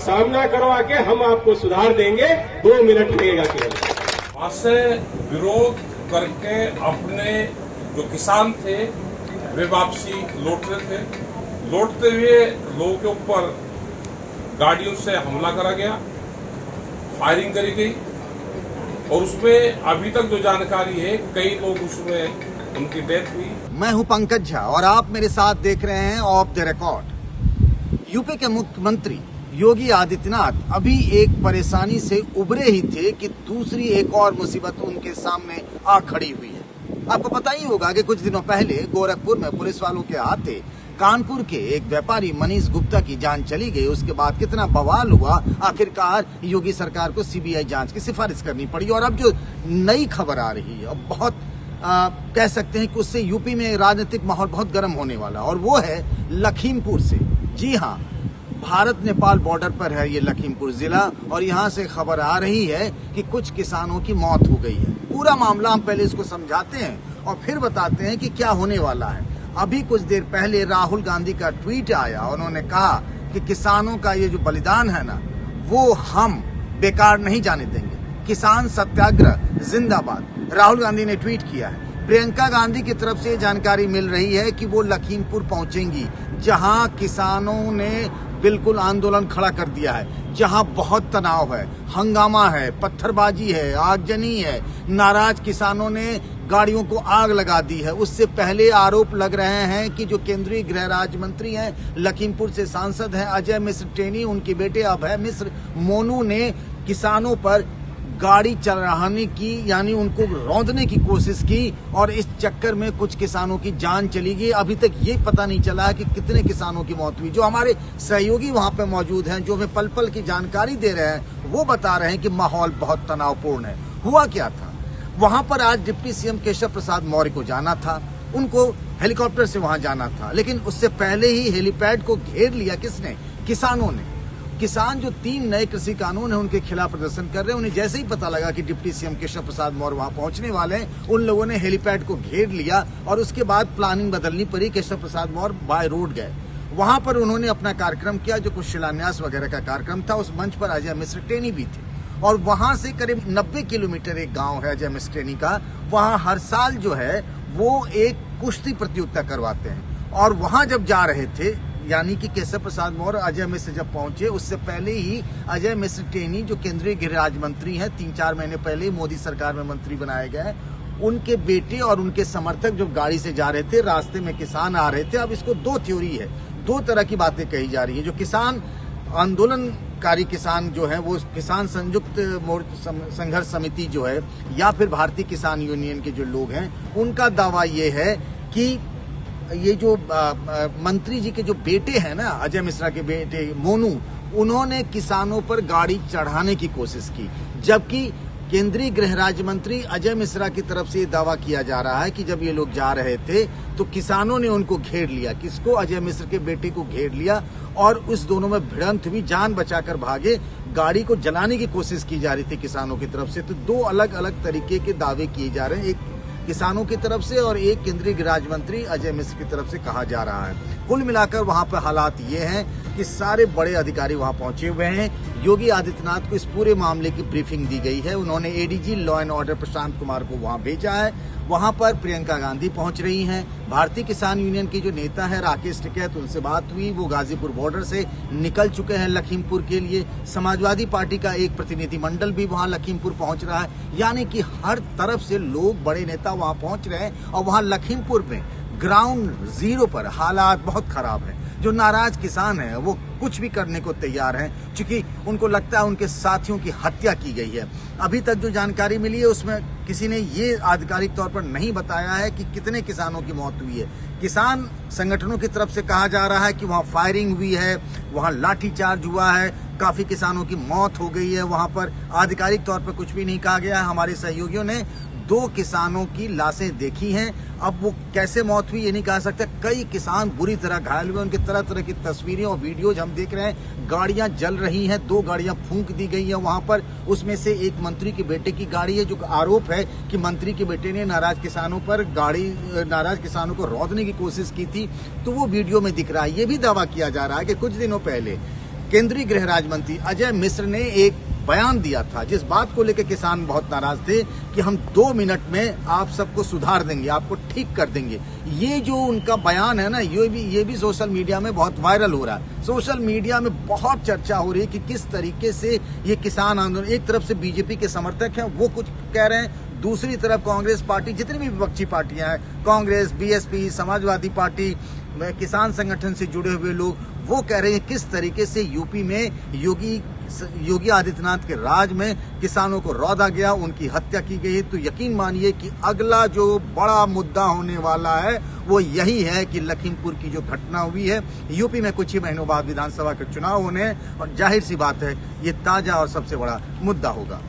सामना करवा के हम आपको सुधार देंगे। 2 मिनट लगेगा केवल। वहां से विरोध करके अपने जो किसान थे वे वापसी लौट रहे थे। लौटते हुए लोगों के ऊपर गाड़ियों से हमला करा गया, फायरिंग करी गई और उसमें अभी तक जो जानकारी है कई लोग उसमें उनकी डेथ हुई। मैं हूं पंकज झा और आप मेरे साथ देख रहे हैं ऑफ द रिकॉर्ड। यूपी के मुख्यमंत्री योगी आदित्यनाथ अभी एक परेशानी से उबरे ही थे कि दूसरी एक और मुसीबत उनके सामने आ खड़ी हुई है। आपको पता ही होगा कि कुछ दिनों पहले गोरखपुर में पुलिस वालों के हाथे कानपुर के एक व्यापारी मनीष गुप्ता की जान चली गई। उसके बाद कितना बवाल हुआ, आखिरकार योगी सरकार को सीबीआई जांच की सिफारिश करनी पड़ी। और अब जो नई खबर आ रही है, अब बहुत कह सकते हैं कि उससे यूपी में राजनीतिक माहौल बहुत गर्म होने वाला, और वो है लखीमपुर से। जी हाँ, भारत नेपाल बॉर्डर पर है ये लखीमपुर जिला, और यहाँ से खबर आ रही है कि कुछ किसानों की मौत हो गई है। पूरा मामला हम पहले इसको समझाते हैं और फिर बताते हैं कि क्या होने वाला है। अभी कुछ देर पहले राहुल गांधी का ट्वीट आया, उन्होंने कहा कि किसानों का ये जो बलिदान है ना, वो हम बेकार नहीं जाने देंगे। किसान सत्याग्रह जिंदाबाद, राहुल गांधी ने ट्वीट किया है। प्रियंका गांधी की तरफ से जानकारी मिल रही है कि वो लखीमपुर पहुंचेंगी, जहां किसानों ने बिल्कुल आंदोलन खड़ा कर दिया है, जहां बहुत तनाव है, हंगामा है, पत्थरबाजी है, आगजनी है। नाराज किसानों ने गाड़ियों को आग लगा दी है। उससे पहले आरोप लग रहे हैं कि जो केंद्रीय गृह राज्य मंत्री हैं, लखीमपुर से सांसद हैं अजय मिश्र टेनी, उनके बेटे अभय मिश्र मोनू ने किसानों पर गाड़ी चढ़ाने की, यानी उनको रौंदने की कोशिश की, और इस चक्कर में कुछ किसानों की जान चली गई। अभी तक ये पता नहीं चला है कि कितने किसानों की मौत हुई। जो हमारे सहयोगी वहां पे मौजूद हैं, जो हमें पल पल की जानकारी दे रहे हैं, वो बता रहे हैं कि माहौल बहुत तनावपूर्ण है। हुआ क्या था वहां पर? आज डिप्टी सीएम केशव प्रसाद मौर्य को जाना था, उनको हेलीकॉप्टर से वहां जाना था, लेकिन उससे पहले ही हेलीपैड को घेर लिया। किसने? किसानों ने। किसान जो 3 नए कृषि कानून है उनके खिलाफ प्रदर्शन कर रहे हैं, उन्हें जैसे ही पता लगा कि डिप्टी सीएम केशव प्रसाद मौर्य वहां पहुंचने वाले हैं, उन लोगों ने हेलीपैड को घेर लिया और उसके बाद प्लानिंग बदलनी पड़ी। केशव प्रसाद मौर्य बाय रोड गए, वहां पर उन्होंने अपना कार्यक्रम किया, जो कुछ शिलान्यास वगैरह का कार्यक्रम था। उस मंच पर अजय मिश्र टेनी भी थे, और वहां से करीब 90 किलोमीटर एक गांव है अजय मिश्र टेनी का, वहां हर साल जो है वो एक कुश्ती प्रतियोगिता करवाते हैं। और वहां जब जा रहे थे, यानी कि केशव प्रसाद मौर्य अजय मिश्र जब पहुंचे, उससे पहले ही अजय मिश्र टेनी जो केंद्रीय गृह राज्य मंत्री हैं, 3-4 महीने पहले मोदी सरकार में मंत्री बनाए गए, उनके बेटे और उनके समर्थक जब गाड़ी से जा रहे थे, रास्ते में किसान आ रहे थे। अब इसको 2 थ्योरी है, 2 तरह की बातें कही जा रही है। जो किसान आंदोलनकारी किसान जो है, वो किसान संयुक्त संघर्ष समिति जो है, या फिर भारतीय किसान यूनियन के जो लोग हैं, उनका दावा ये है कि ये जो मंत्री जी के जो बेटे हैं ना, अजय मिश्रा के बेटे मोनू, उन्होंने किसानों पर गाड़ी चढ़ाने की कोशिश की। जबकि केंद्रीय गृह राज्य मंत्री अजय मिश्रा की तरफ से ये दावा किया जा रहा है कि जब ये लोग जा रहे थे तो किसानों ने उनको घेर लिया। किसको? अजय मिश्र के बेटे को घेर लिया, और उस दोनों में भिड़ंत हुई, जान बचाकर भागे। गाड़ी को जलाने की कोशिश की जा रही थी किसानों की तरफ से। तो 2 अलग अलग तरीके के दावे किए जा रहे हैं, एक किसानों की तरफ से और एक केंद्रीय गृह राज्य मंत्री अजय मिश्र की तरफ से कहा जा रहा है। कुल मिलाकर वहां पर हालात ये हैं कि सारे बड़े अधिकारी वहां पहुंचे हुए हैं। योगी आदित्यनाथ को इस पूरे मामले की ब्रीफिंग दी गई है। उन्होंने ADG law and order Prashant Kumar को वहां भेजा है। वहां पर प्रियंका गांधी पहुंच रही हैं। भारतीय किसान यूनियन की जो नेता है राकेश टिकैत, उनसे बात हुई, वो गाजीपुर बॉर्डर से निकल चुके हैं लखीमपुर के लिए। समाजवादी पार्टी का एक प्रतिनिधिमंडल भी वहां लखीमपुर पहुंच रहा है। यानी कि हर तरफ से लोग, बड़े नेता वहां पहुंच रहे हैं, और वहां लखीमपुर में ग्राउंड जीरो पर हालात बहुत खराब है। जो नाराज किसान हैं वो कुछ भी करने को तैयार हैं, क्योंकि उनको लगता है उनके साथियों की हत्या की गई है। अभी तक जो जानकारी मिली है उसमें किसी ने ये आधिकारिक तौर पर नहीं बताया है कि कितने किसानों की मौत हुई है। किसान संगठनों की तरफ से कहा जा रहा है कि वहां फायरिंग हुई है, वहां लाठीचार्ज हुआ है, काफी किसानों की मौत हो गई है। वहां पर आधिकारिक तौर पर कुछ भी नहीं कहा गया है। हमारे सहयोगियों ने 2 किसानों की लाशें देखी हैं। अब वो कैसे मौत हुई ये नहीं कह सकते। कई किसान बुरी तरह घायल हुए, उनकी तरह तरह की तस्वीरें और वीडियोज हम देख रहे हैं। गाड़ियां जल रही हैं, 2 गाड़ियां फूंक दी गई हैं वहां पर। उसमें से एक मंत्री के बेटे की गाड़ी है, जो आरोप है कि मंत्री के बेटे ने नाराज किसानों को रौंदने की कोशिश की थी, तो वो वीडियो में दिख रहा है। ये भी दावा किया जा रहा है कि कुछ दिनों पहले केंद्रीय गृह राज्य मंत्री अजय मिश्र ने एक बयान दिया था, जिस बात को लेकर किसान बहुत नाराज थे कि हम 2 मिनट में आप सबको सुधार देंगे, आपको ठीक कर देंगे। ये जो उनका बयान है ना, ये भी सोशल मीडिया में बहुत वायरल हो रहा है। सोशल मीडिया में बहुत चर्चा हो रही है कि किस तरीके से ये किसान आंदोलन, एक तरफ से बीजेपी के समर्थक हैं, वो कुछ कह रहे हैं, दूसरी तरफ कांग्रेस पार्टी, जितनी भी विपक्षी पार्टियां हैं, कांग्रेस, बीएसपी, समाजवादी पार्टी, किसान संगठन से जुड़े हुए लोग, वो कह रहे हैं किस तरीके से यूपी में योगी आदित्यनाथ के राज में किसानों को रौंदा गया, उनकी हत्या की गई है। तो यकीन मानिए कि अगला जो बड़ा मुद्दा होने वाला है वो यही है कि लखीमपुर की जो घटना हुई है, यूपी में कुछ ही महीनों बाद विधानसभा के चुनाव होने हैं और जाहिर सी बात है ये ताजा और सबसे बड़ा मुद्दा होगा।